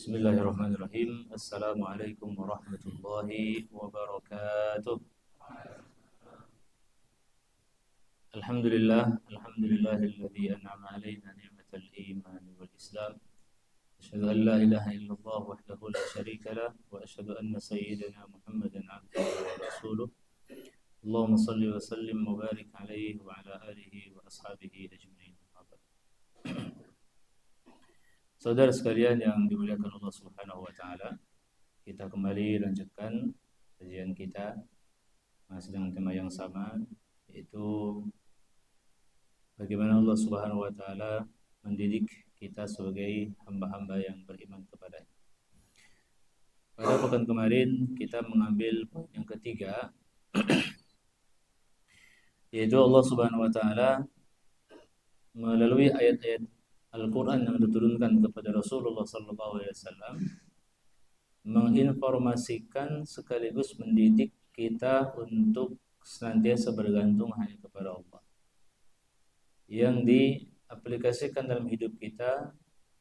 Bismillahirrahmanirrahim. Assalamualaikum warahmatullahi wabarakatuh. Alhamdulillahilladzi an'ama 'alaina ni'matal iman wal islam. Asyhadu an la ilaha illallah wahdahu la syarika lah wa asyhadu anna sayyidana Muhammadan 'abduhu wa rasuluh. Allahumma shalli wa sallim wa barik alaihi wa ala alihi wa ashabihi ajma'in. Saudara sekalian yang dimuliakan Allah Subhanahu wa taala, kita kembali lanjutkan kajian kita masih dengan tema yang sama, yaitu bagaimana Allah Subhanahu wa taala mendidik kita sebagai hamba-hamba yang beriman kepada-Nya. Pada pekan kemarin kita mengambil poin yang ketiga, yaitu Allah Subhanahu wa taala melalui ayat-ayat Al-Quran yang diturunkan kepada Rasulullah SAW menginformasikan sekaligus mendidik kita untuk senantiasa bergantung hanya kepada Allah, yang diaplikasikan dalam hidup kita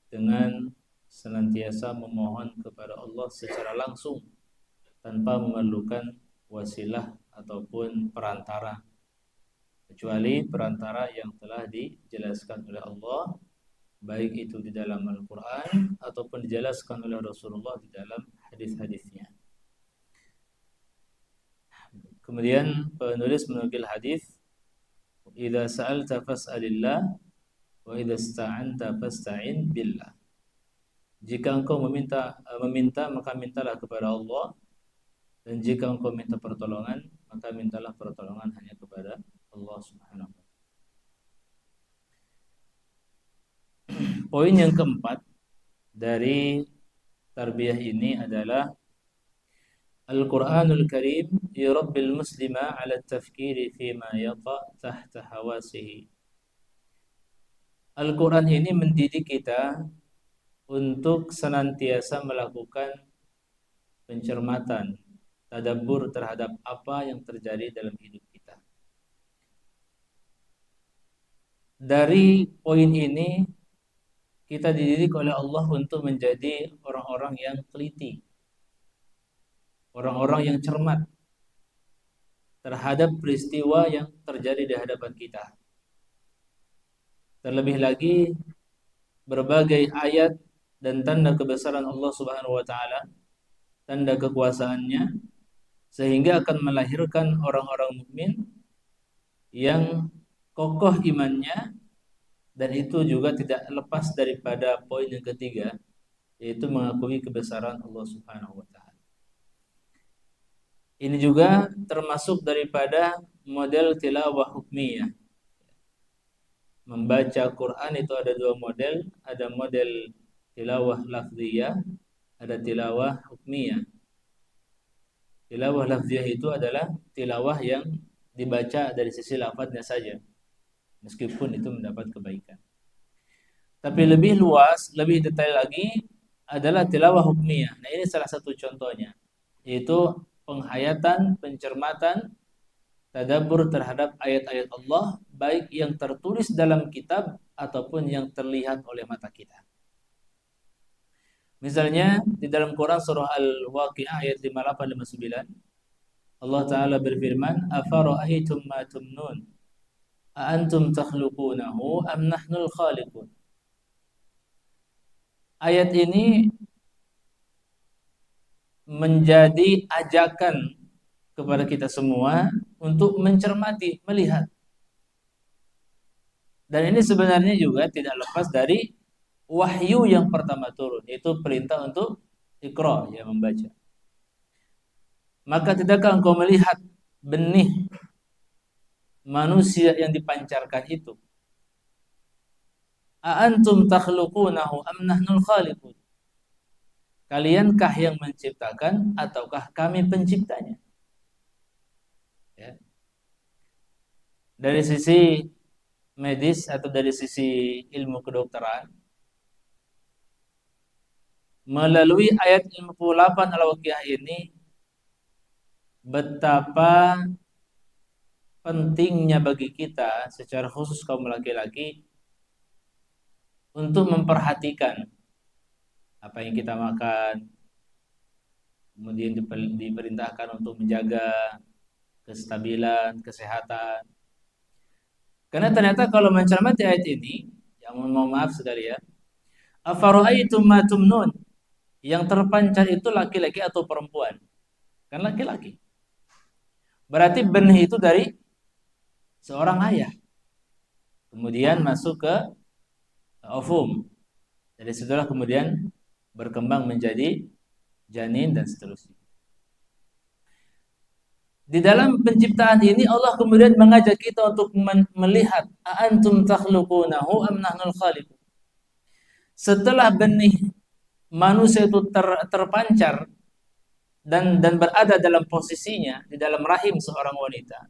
dengan senantiasa memohon kepada Allah secara langsung tanpa memerlukan wasilah ataupun perantara, kecuali perantara yang telah dijelaskan oleh Allah, baik itu di dalam Al-Quran ataupun dijelaskan oleh Rasulullah di dalam hadis-hadisnya. Kemudian penulis menukil hadis, "Idza sa'alta fas'alillah wa idza ista'anta fasta'in billah." Jika engkau meminta maka mintalah kepada Allah, dan jika engkau minta pertolongan maka mintalah pertolongan hanya kepada Allah Subhanahu wa taala. Poin yang keempat dari tarbiyah ini adalah Al-Quranul Karim yurabbil muslima ala tafkiri fima yata tahta hawasihi. Al-Quran ini mendidik kita untuk senantiasa melakukan pencermatan, tadabbur terhadap apa yang terjadi dalam hidup kita. Dari poin ini kita dididik oleh Allah untuk menjadi orang-orang yang teliti, orang-orang yang cermat terhadap peristiwa yang terjadi di hadapan kita. Terlebih lagi berbagai ayat dan tanda kebesaran Allah Subhanahu wa taala, tanda kekuasaannya, sehingga akan melahirkan orang-orang mukmin yang kokoh imannya. Dan itu juga tidak lepas daripada poin yang ketiga, yaitu mengakui kebesaran Allah Subhanahu wa taala. Ini juga termasuk daripada model tilawah hukmiyah. Membaca Quran itu ada dua model, ada model tilawah lafziyah, ada tilawah hukmiyah. Tilawah lafziyah itu adalah tilawah yang dibaca dari sisi lafadznya saja, meskipun itu mendapat kebaikan. Tapi lebih luas, lebih detail lagi adalah tilawah hukmiyah. Nah, ini salah satu contohnya, yaitu penghayatan, pencermatan, tadabbur terhadap ayat-ayat Allah, baik yang tertulis dalam kitab ataupun yang terlihat oleh mata kita. Misalnya di dalam Quran surah Al-Waqi'ah ayat 58-59, Allah Ta'ala berfirman, "Afara'aytum ma tumnun, a antum takhluqunahu am nahnul khaliqun." Ayat ini menjadi ajakan kepada kita semua untuk mencermati, melihat. Dan ini sebenarnya juga tidak lepas dari wahyu yang pertama turun, yaitu perintah untuk Iqra, ya, membaca. Maka tidakkah engkau melihat benih manusia yang dipancarkan itu? A antum takhluqunahu am nahnul khaliqun? Kaliankah yang menciptakan ataukah kami penciptanya? Ya. Dari sisi medis atau dari sisi ilmu kedokteran, melalui ayat 58 Al-Waqiah ini, betapa pentingnya bagi kita secara khusus kaum laki-laki untuk memperhatikan apa yang kita makan, kemudian diperintahkan untuk menjaga kestabilan, kesehatan. Karena ternyata kalau mencermati ayat ini, yang mohon maaf sekalian, afara'aitum ma tumnun, yang terpancar itu laki-laki atau perempuan? Kan laki-laki. Berarti benih itu dari seorang ayah. Kemudian masuk ke ovum. Jadi setelah kemudian berkembang menjadi janin dan seterusnya. Di dalam penciptaan ini Allah kemudian mengajak kita untuk melihat antum takhluqunahu am nahnul khaliqun. Setelah benih manusia itu terpancar dan berada dalam posisinya di dalam rahim seorang wanita.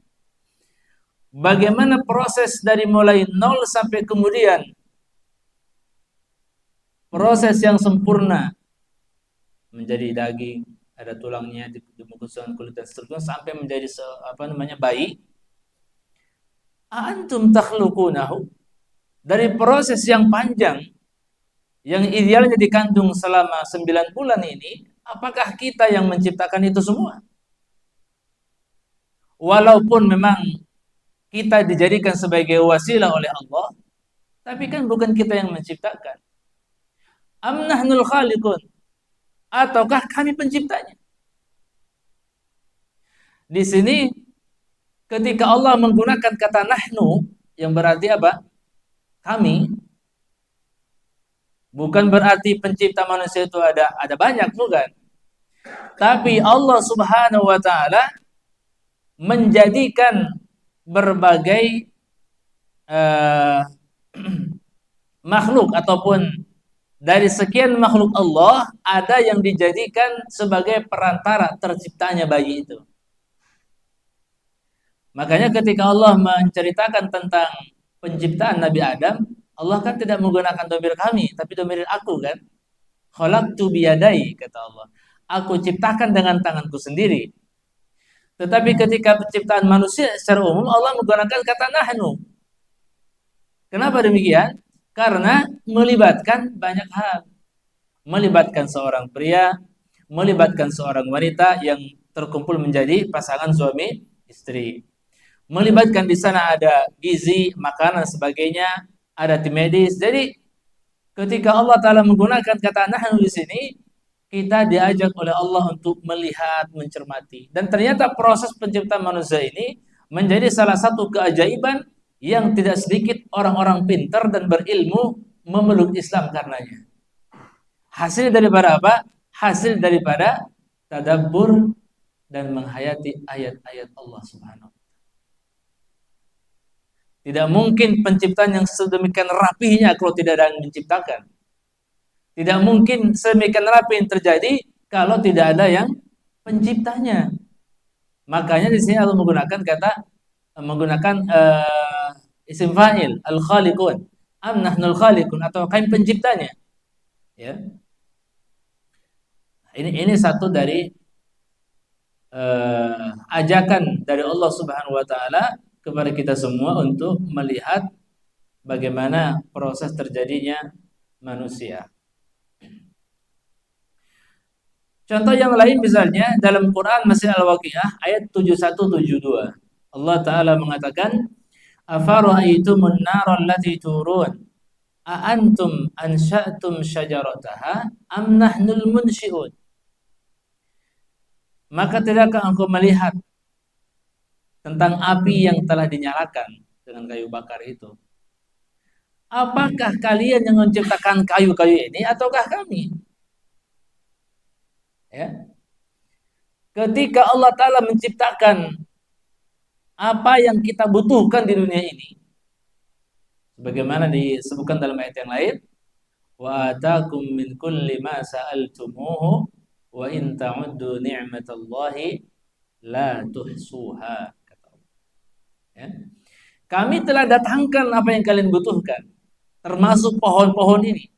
Bagaimana proses dari mulai nol sampai kemudian proses yang sempurna menjadi daging, ada tulangnya, dibungkuskan kulit dan seterusnya sampai menjadi bayi. Antum takhluqunahu, dari proses yang panjang yang idealnya dikandung selama 9 bulan ini, apakah kita yang menciptakan itu semua? Walaupun memang kita dijadikan sebagai wasilah oleh Allah, tapi kan bukan kita yang menciptakan. Am nahnul khaliqun, ataukah kami penciptanya? Di sini ketika Allah menggunakan kata nahnu yang berarti apa? Kami, bukan berarti pencipta manusia itu ada banyak, bukan. Tapi Allah Subhanahu wa taala menjadikan berbagai makhluk ataupun dari sekian makhluk Allah ada yang dijadikan sebagai perantara terciptanya bayi itu. Makanya ketika Allah menceritakan tentang penciptaan Nabi Adam, Allah kan tidak menggunakan domir kami, tapi domir aku kan. Khalaqtu biyadai, kata Allah. Aku ciptakan dengan tanganku sendiri. Tetapi ketika penciptaan manusia secara umum Allah menggunakan kata nahnu. Kenapa demikian? Karena melibatkan banyak hal. Melibatkan seorang pria, melibatkan seorang wanita yang terkumpul menjadi pasangan suami istri. Melibatkan di sana ada gizi, makanan, sebagainya, ada tim medis. Jadi ketika Allah Ta'ala menggunakan kata nahnu di sini, kita diajak oleh Allah untuk melihat, mencermati. Dan ternyata proses penciptaan manusia ini menjadi salah satu keajaiban yang tidak sedikit orang-orang pintar dan berilmu memeluk Islam karenanya. Hasil daripada apa? Hasil daripada tadabbur dan menghayati ayat-ayat Allah Subhanahu. Tidak mungkin penciptaan yang sedemikian rapinya kalau tidak ada yang menciptakan. Tidak mungkin sedemikian rapi yang terjadi kalau tidak ada yang penciptanya. Makanya di sini Allah menggunakan isim fa'il al-khaliqun, am nahnul khaliqun, atau kami penciptanya. Ya. Ini satu dari ajakan dari Allah Subhanahu wa taala kepada kita semua untuk melihat bagaimana proses terjadinya manusia. Contoh yang lain misalnya dalam Quran masih Al-Waqiah ayat 7172. Allah taala mengatakan, "Afara'aitumun nara allati turun? A antum ansha'tum syajarataha am nahnul munsyi'un?" Maka tidakkah engkau melihat tentang api yang telah dinyalakan dengan kayu bakar itu? Apakah kalian yang menciptakan kayu-kayu ini ataukah kami? Ya. Ketika Allah Ta'ala menciptakan apa yang kita butuhkan di dunia ini, sebagaimana disebutkan dalam ayat yang lain, wa atakum min kulli ma sa'altumuhu wa in ta'uddu ni'matallahi la tuhsuha, kata Allah. Ya. Kami telah datangkan apa yang kalian butuhkan, termasuk pohon-pohon ini.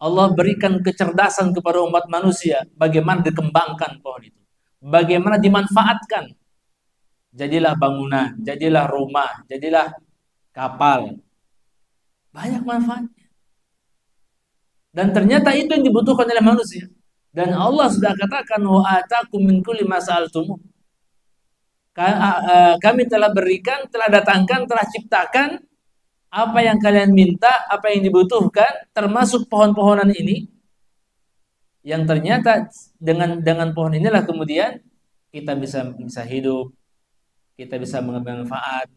Allah berikan kecerdasan kepada umat manusia bagaimana dikembangkan pohon itu, bagaimana dimanfaatkan. Jadilah bangunan, jadilah rumah, jadilah kapal. Banyak manfaatnya. Dan ternyata itu yang dibutuhkan oleh manusia. Dan Allah sudah katakan wa atakum min kulli ma sa'altum. Kami telah berikan, telah datangkan, telah ciptakan apa yang kalian minta, apa yang dibutuhkan, termasuk pohon-pohonan ini, yang ternyata dengan pohon inilah kemudian kita bisa hidup, kita bisa mengambil manfaat.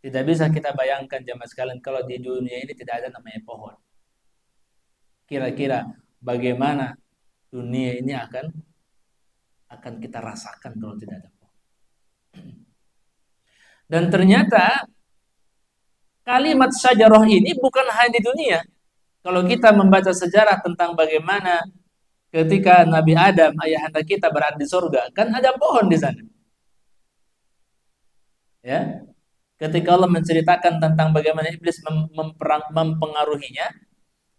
Tidak bisa kita bayangkan jamaah sekalian kalau di dunia ini tidak ada namanya pohon. Kira-kira bagaimana dunia ini akan kita rasakan kalau tidak ada pohon. Dan ternyata kalimat syajarah ini bukan hanya di dunia. Kalau kita membaca sejarah tentang bagaimana ketika Nabi Adam, ayahanda kita, berada di surga, kan ada pohon di sana. Ya, ketika Allah menceritakan tentang bagaimana iblis mempengaruhinya,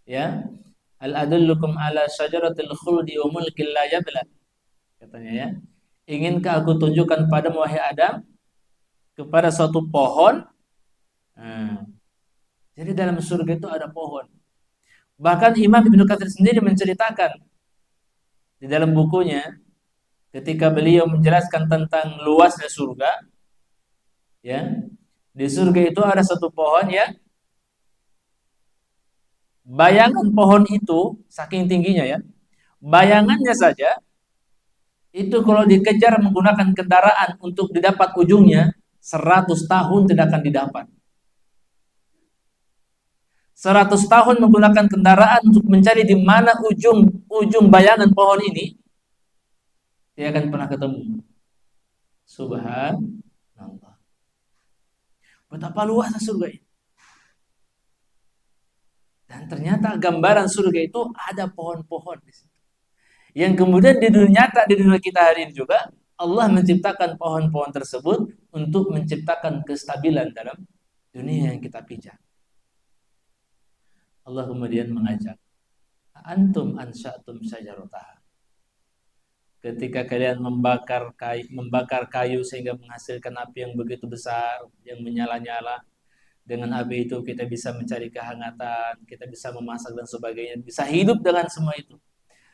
ya, al adullukum ala syajaratil khuldi wa mulkin la yabla, katanya, ya, inginkah aku tunjukkan padamu wahai Adam kepada suatu pohon. Nah, jadi dalam surga itu ada pohon. Bahkan Imam Ibnu Katsir sendiri menceritakan di dalam bukunya ketika beliau menjelaskan tentang luasnya surga, ya, di surga itu ada satu pohon, ya, bayangan pohon itu saking tingginya, ya, bayangannya saja itu kalau dikejar menggunakan kendaraan untuk didapat ujungnya 100 tahun tidak akan didapat. 100 tahun menggunakan kendaraan untuk mencari di mana ujung bayangan pohon ini, dia akan pernah ketemu. Subhanallah. Betapa luasnya surga ini. Dan ternyata gambaran surga itu ada pohon-pohon di situ. Yang kemudian di dunia nyata, di dunia kita hari ini juga, Allah menciptakan pohon-pohon tersebut untuk menciptakan kestabilan dalam dunia yang kita pijak. Allah kemudian mengajak, antum ansa'tum syajarataha. Ketika kalian membakar kayu sehingga menghasilkan api yang begitu besar, yang menyala-nyala, dengan api itu kita bisa mencari kehangatan, kita bisa memasak dan sebagainya, bisa hidup dengan semua itu.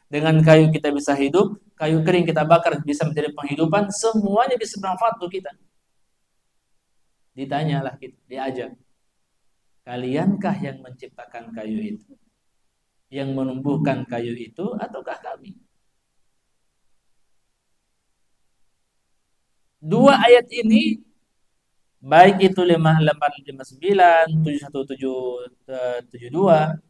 Dengan kayu kita bisa hidup, kayu kering kita bakar bisa menjadi penghidupan, semuanya bisa bermanfaat untuk kita. Ditanyalah kita, diajak, kaliankah yang menciptakan kayu itu, yang menumbuhkan kayu itu, ataukah kami? Dua ayat ini, baik itu 5859, 71772,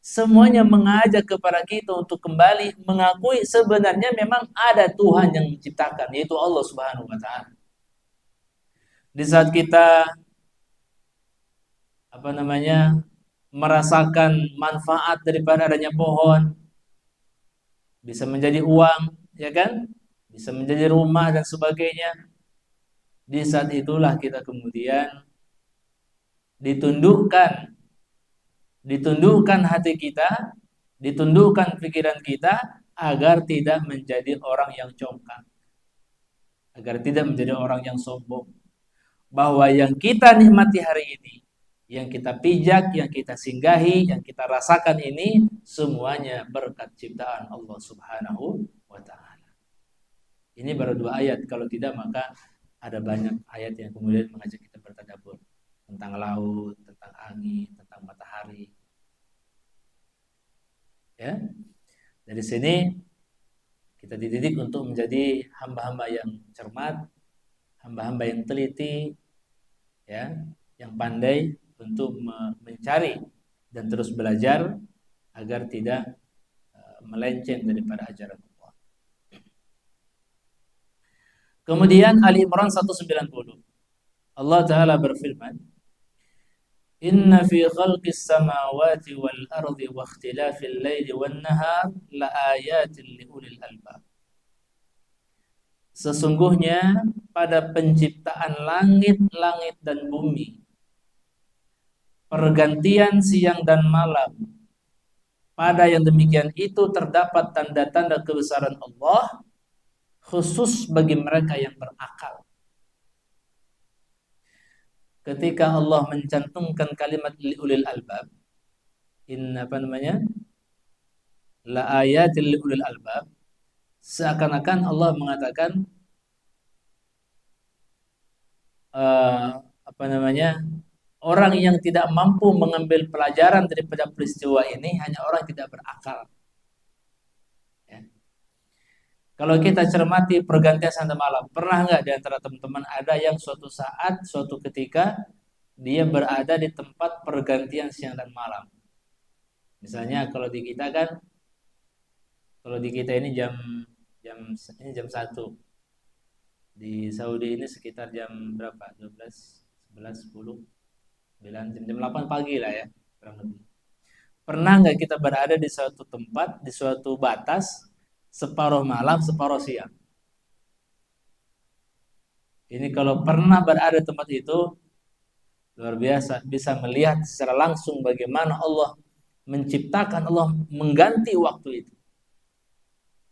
semuanya mengajak kepada kita untuk kembali mengakui sebenarnya memang ada Tuhan yang menciptakan, yaitu Allah Subhanahu wa taala. Di saat kita merasakan manfaat daripada adanya pohon, bisa menjadi uang, ya kan? Bisa menjadi rumah dan sebagainya. Di saat itulah kita kemudian ditundukkan hati kita, ditundukkan pikiran kita agar tidak menjadi orang yang congkak, agar tidak menjadi orang yang sombong, bahwa yang kita nikmati hari ini, yang kita pijak, yang kita singgahi, yang kita rasakan ini semuanya berkat ciptaan Allah Subhanahu wa taala. Ini baru 2 ayat, kalau tidak maka ada banyak ayat yang kemudian mengajak kita bertadabbur tentang laut, tentang angin, tentang matahari. Ya. Dari sini kita dididik untuk menjadi hamba-hamba yang cermat, hamba-hamba yang teliti, ya, yang pandai untuk mencari dan terus belajar agar tidak melenceng daripada ajaran Allah. Kemudian Ali Imran 190. Allah Ta'ala berfirman, Inna fi khalqis samawati wal ardi wa ikhtilafil laili wan nahar la ayatin li ulil albab. Sesungguhnya pada penciptaan langit dan bumi, pergantian siang dan malam, pada yang demikian itu terdapat tanda-tanda kebesaran Allah, khusus bagi mereka yang berakal. Ketika Allah mencantumkan kalimat ulil albab, apa namanya? La ayatil ulil albab. Seakan-akan Allah mengatakan uh, apa namanya? Orang yang tidak mampu mengambil pelajaran daripada peristiwa ini hanya orang yang tidak berakal. Ya. Kalau kita cermati pergantian siang dan malam, pernah nggak di antara teman-teman ada yang suatu saat, suatu ketika dia berada di tempat pergantian siang dan malam? Misalnya kalau di kita ini jam jam ini jam 1. Di Saudi ini sekitar jam berapa? 12, 11, 10, 9, jam 8 pagi lah ya, kurang lebih. Pernah nggak kita berada di suatu tempat, di suatu batas, separuh malam, separuh siang? Ini kalau pernah berada di tempat itu, luar biasa, bisa melihat secara langsung bagaimana Allah menciptakan, Allah mengganti waktu itu.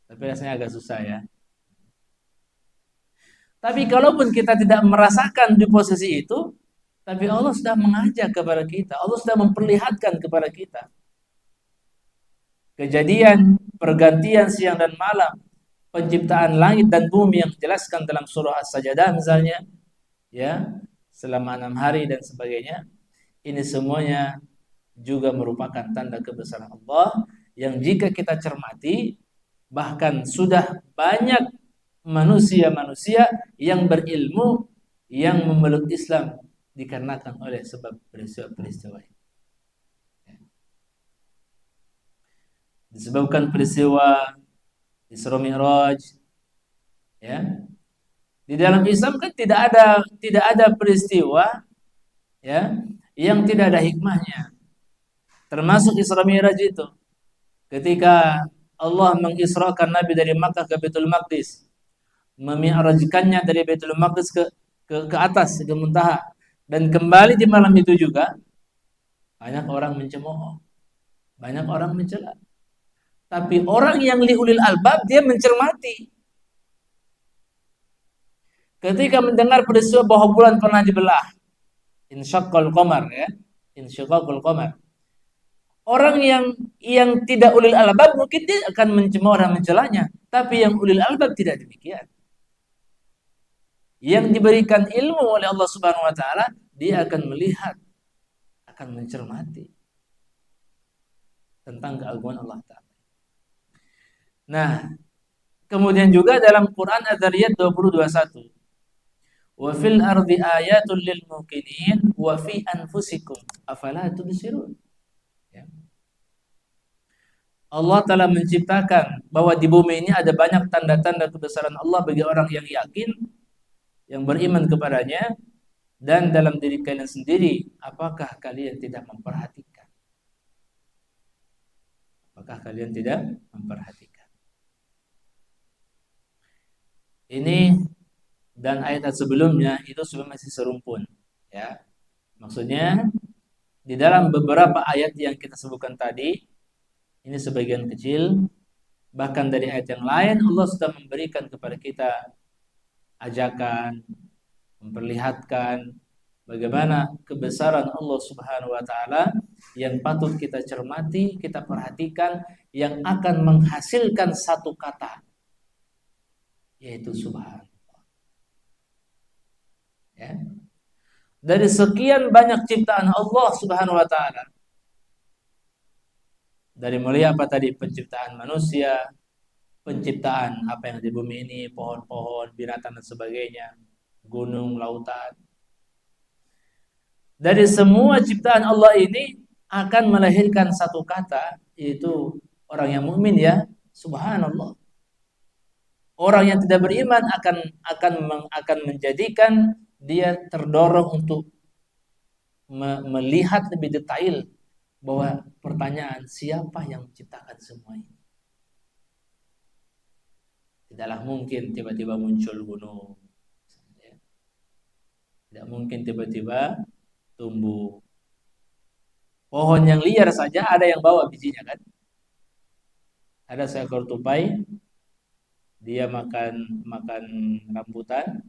Tapi rasanya agak susah ya. Tapi kalaupun kita tidak merasakan di posisi itu, tapi Allah sudah mengajak kepada kita, Allah sudah memperlihatkan kepada kita kejadian pergantian siang dan malam, penciptaan langit dan bumi yang dijelaskan dalam surah As-Sajdah misalnya, ya, selama 6 hari dan sebagainya. Ini semuanya juga merupakan tanda kebesaran Allah yang jika kita cermati, bahkan sudah banyak manusia-manusia yang berilmu yang memeluk Islam dikarenakan oleh sebab peristiwa-peristiwa ini. Disebabkan peristiwa Isra Mi'raj, ya. Di dalam Islam kan tidak ada peristiwa, ya, yang tidak ada hikmahnya. Termasuk Isra Mi'raj itu. Ketika Allah mengisrakan Nabi dari Makkah ke Baitul Maqdis, memi'rajkannya dari Baitul Maqdis ke atas, ke muntaha, dan kembali di malam itu juga, banyak orang mencemooh, banyak orang mencela. Tapi orang yang liulil albab, dia mencermati. Ketika mendengar peristiwa bahwa bulan pernah dibelah, insyaqqal qamar, ya, insyaqqal qamar. Orang yang tidak ulil albab mungkin dia akan mencemooh dan mencelanya, tapi yang ulil albab tidak demikian. Yang diberikan ilmu oleh Allah Subhanahu wa taala, dia akan melihat, akan mencermati tentang keagungan Allah taala. Nah, kemudian juga dalam Quran Adz-Dzariyat 20:21, wa fil ardi ayatul lil muqinin wa fi anfusikum afala tubsirun. Ya. Allah telah menciptakan bahwa di bumi ini ada banyak tanda-tanda kebesaran Allah bagi orang yang yakin, yang beriman kepadanya, dan dalam diri kalian sendiri, apakah kalian tidak memperhatikan? Apakah kalian tidak memperhatikan? Ini dan ayat sebelumnya itu sebenarnya masih serumpun, ya. Maksudnya di dalam beberapa ayat yang kita sebutkan tadi, ini sebagian kecil, bahkan dari ayat yang lain Allah sudah memberikan kepada kita ajakan, memperlihatkan bagaimana kebesaran Allah Subhanahu wa taala yang patut kita cermati, kita perhatikan, yang akan menghasilkan satu kata, yaitu subhanallah. Ya. Dari sekian banyak ciptaan Allah Subhanahu wa taala, dari mulai apa tadi, penciptaan manusia, penciptaan apa yang di bumi ini, pohon-pohon, binatang dan sebagainya, gunung, lautan. Dari semua ciptaan Allah ini akan melahirkan satu kata, yaitu orang yang mukmin, ya, subhanallah. Orang yang tidak beriman akan menjadikan dia terdorong untuk melihat lebih detail bahwa pertanyaan siapa yang menciptakan semua ini. Tidaklah mungkin tiba-tiba muncul gunung. Tidak mungkin tiba-tiba tumbuh. Pohon yang liar saja ada yang bawa bijinya, kan? Ada seekor tupai, dia makan rambutan,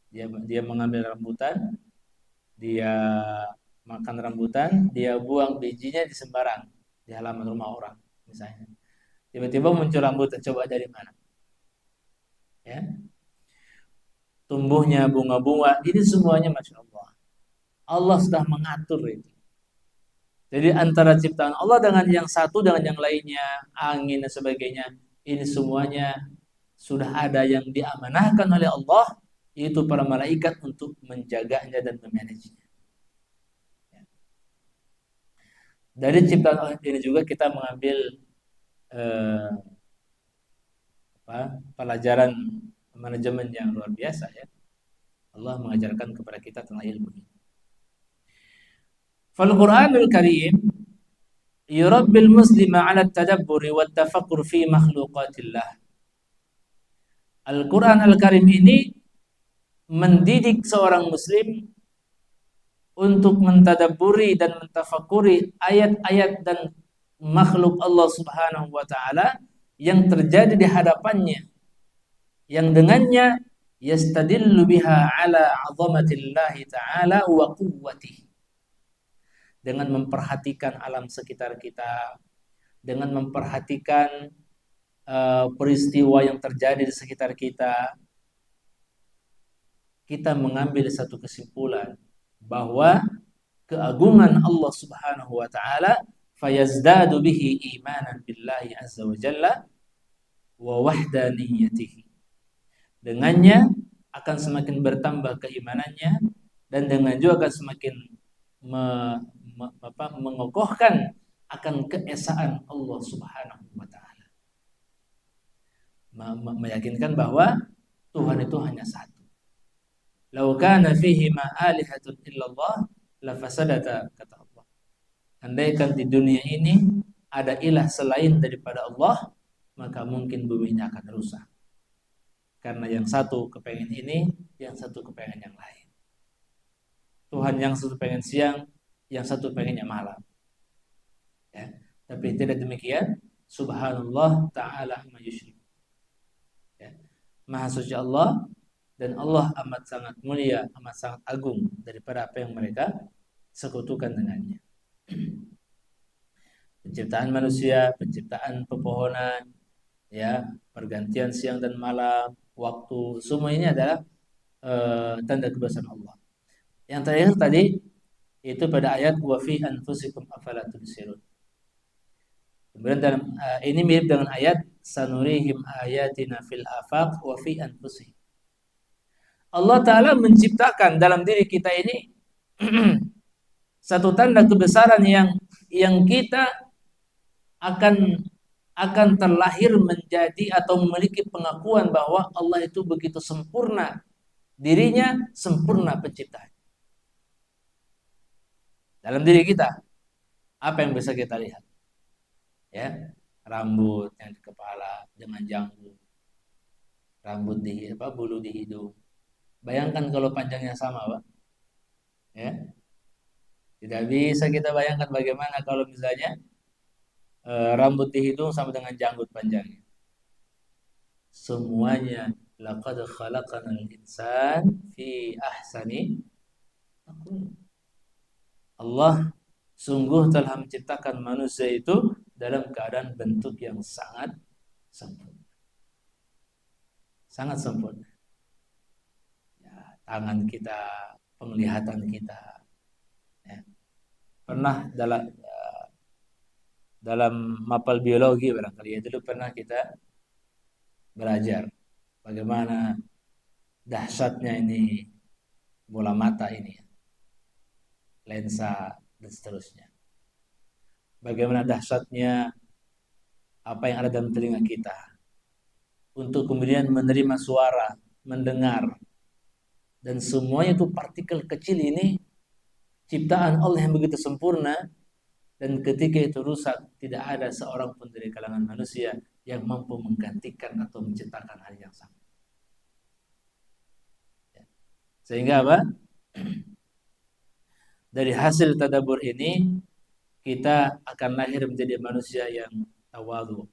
dia mengambil rambutan, dia makan rambutan, dia buang bijinya di sembarang. di halaman rumah orang misalnya. Tiba-tiba muncul rambutan, coba dari mana? Ya, tumbuhnya bunga-bunga, ini semuanya Masya Allah. Allah sudah mengatur itu. Jadi antara ciptaan Allah dengan yang satu dengan yang lainnya, angin dan sebagainya, ini semuanya sudah ada yang diamanahkan oleh Allah, yaitu para malaikat untuk menjaganya dan memanagenya. Dari ciptaan Allah ini juga kita mengambil eh, pelajaran manajemen yang luar biasa ya. Allah mengajarkan kepada kita tentang ilmu ini. Fal Qur'anul Karim yurabbil muslima 'ala at-tadabbur wa at-tafakkur fi makhluqatillah. Al-Qur'an Al-Karim ini mendidik seorang muslim untuk mentadabburi dan mentafakuri ayat-ayat dan makhluk Allah Subhanahu wa taala yang terjadi di hadapannya, yang dengannya yastadillu biha ala 'azamatillahi ta'ala wa quwwatihi, dengan memperhatikan alam sekitar kita, dengan memperhatikan peristiwa yang terjadi di sekitar kita, kita mengambil satu kesimpulan bahwa keagungan Allah Subhanahu wa taala fayazdadu bihi imanan billahi azza wa jalla wa wahdaniyatihi. Dengannya akan semakin bertambah keimanannya dan dengan juga akan semakin mengokohkan akan keesaan Allah Subhanahu wa taala. Meyakinkan bahwa Tuhan itu hanya satu. Lau kana fihi ma alihatun illallah la fasadata, kata Allah. Andaikan di dunia ini ada ilah selain daripada Allah, maka mungkin buminya akan rusak. Karena yang satu kepengen ini, yang satu kepengen yang lain. Tuhan yang satu pengen siang, yang satu pengennya malam. Ya. Tapi tidak demikian. Subhanallah ta'ala amma yusyrik. Ya. Maha suci Allah, dan Allah amat sangat mulia, amat sangat agung daripada apa yang mereka sekutukan dengannya. Penciptaan manusia, penciptaan pepohonan, ya, pergantian siang dan malam, waktu, semua ini adalah tanda kebesaran Allah. Yang terakhir tadi itu pada ayat wa fi anfusikum afala tubsirun. Kemudian dalam ini mirip dengan ayat sanurihim ayatina fil afaq wa fi anfusihim. Allah Ta'ala menciptakan dalam diri kita ini satu tanda kebesaran yang kita akan terlahir menjadi atau memiliki pengakuan bahwa Allah itu begitu sempurna, dirinya sempurna penciptaan. Dalam diri kita, apa yang bisa kita lihat? Ya, rambut yang di kepala dengan janggut, rambut di bulu di hidung. Bayangkan kalau panjangnya sama, Pak. Ya. Tidak bisa kita bayangkan bagaimana kalau misalnya rambut di hidung sama dengan janggut panjangnya. Semuanya laqad khalaqanal insan fi ahsani taqwim. Allah sungguh telah menciptakan manusia itu dalam keadaan bentuk yang sangat sempurna. Sangat sempurna. Tangan kita, penglihatan kita. Ya. Pernah dalam mapel biologi barangkali itu pernah kita belajar bagaimana dahsyatnya ini bola mata ini, lensa dan seterusnya. Bagaimana dahsyatnya apa yang ada dalam telinga kita untuk kemudian menerima suara, mendengar. Dan semuanya itu partikel kecil ini ciptaan Allah yang begitu sempurna, dan ketika itu rusak tidak ada seorang pun dari kalangan manusia yang mampu menggantikan atau menciptakan hal yang sama. Sehingga apa? Dari hasil tadabbur ini kita akan lahir menjadi manusia yang tawadhu,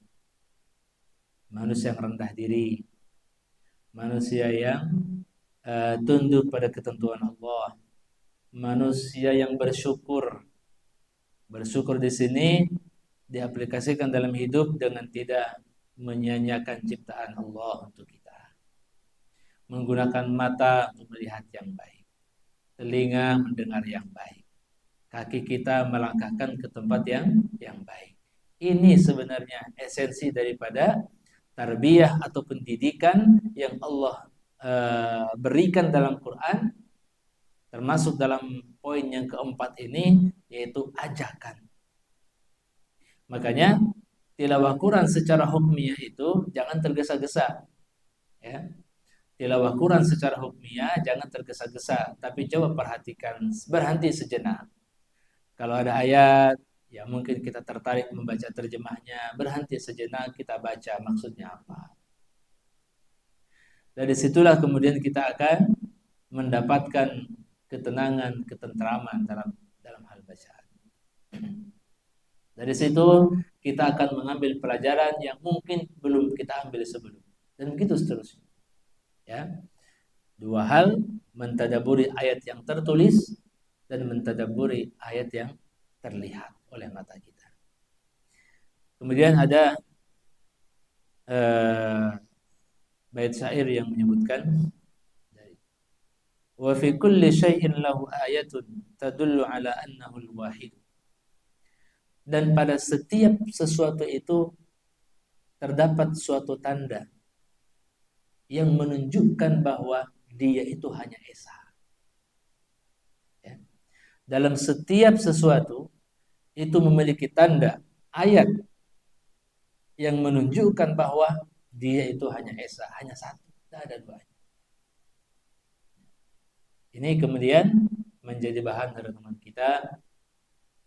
manusia yang rendah diri, manusia yang tunduk pada ketentuan Allah, manusia yang bersyukur. Bersyukur di sini diaplikasikan dalam hidup dengan tidak menyia-nyiakan ciptaan Allah untuk kita. Menggunakan mata untuk melihat yang baik, telinga mendengar yang baik, kaki kita melangkahkan ke tempat yang baik. Ini sebenarnya esensi daripada tarbiyah atau pendidikan yang Allah berikan dalam Quran, termasuk dalam poin yang keempat ini, yaitu ajakan. Makanya tilawah Quran secara hukmiyah itu jangan tergesa-gesa, ya. Tilawah Quran secara hukmiyah jangan tergesa-gesa, tapi coba perhatikan, berhenti sejenak. Kalau ada ayat, ya mungkin kita tertarik membaca terjemahnya, berhenti sejenak, kita baca maksudnya apa. Dari situlah kemudian kita akan mendapatkan ketenangan, ketentraman dalam hal bacaan. Dari situ kita akan mengambil pelajaran yang mungkin belum kita ambil sebelum, dan begitu seterusnya. Ya, dua hal, mentadaburi ayat yang tertulis dan mentadaburi ayat yang terlihat oleh mata kita. Kemudian ada bait syair yang menyebutkan, wa fi kulli syai'in lahu ayatun tadullu ala annahu al-wahid. Dan pada setiap sesuatu itu terdapat suatu tanda yang menunjukkan bahwa dia itu hanya esa. Ya. Dalam setiap sesuatu itu memiliki tanda, ayat yang menunjukkan bahwa dia itu hanya esa, hanya satu, tidak ada dua. Ini kemudian menjadi bahan renungan kita,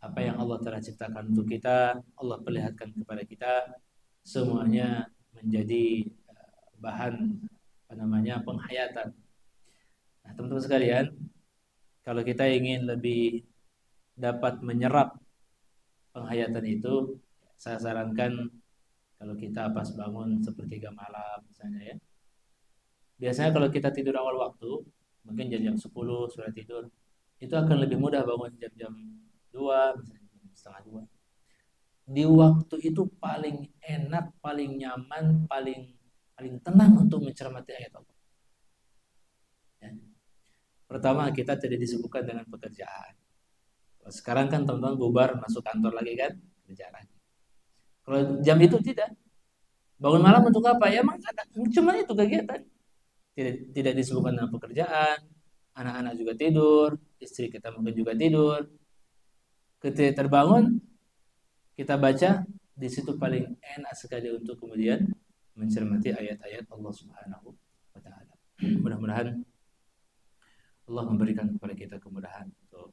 apa yang Allah telah ciptakan untuk kita, Allah perlihatkan kepada kita, semuanya menjadi bahan penghayatan. Nah, teman-teman sekalian, kalau kita ingin lebih dapat menyerap penghayatan itu, saya sarankan kalau kita pas bangun sepertiga malam misalnya, ya. Biasanya kalau kita tidur awal waktu, mungkin jam 10 sudah tidur, itu akan lebih mudah bangun jam 2 misalnya, jam setengah 2. Di waktu itu paling enak, paling nyaman, paling tenang untuk mencermati ayat Allah. Ya. Pertama, kita tidak disibukkan dengan pekerjaan. Sekarang kan teman-teman bubar masuk kantor lagi kan, kerja lagi. Kalau jam itu tidak. Bangun malam untuk apa? Ya memang cuma itu kegiatan. Tidak disibukkan dengan pekerjaan, anak-anak juga tidur, istri kita mungkin juga tidur. Ketika terbangun, kita baca, di situ paling enak sekali untuk kemudian mencermati ayat-ayat Allah Subhanahu wa taala. Mudah-mudahan Allah memberikan kepada kita kemudahan untuk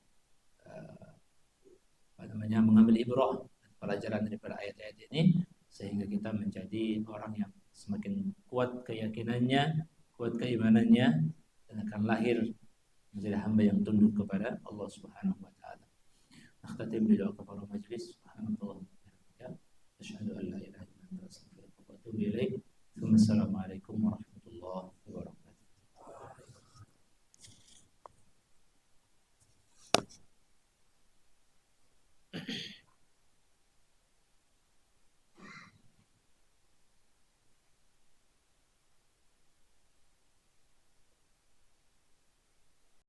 mengambil ibrah pelajaran daripada ayat-ayat ini, sehingga kita menjadi orang yang semakin kuat keyakinannya, kuat keimanannya, dan akan lahir menjadi hamba yang tunduk kepada Allah Subhanahu wa taala. Nakhtatim bi doa kepada majlis. Subhanallah. Asyhadu an la ilaha illa anta astaghfiruka wa atubu ilaik. Assalamualaikum warahmatullahi wabarakatuh.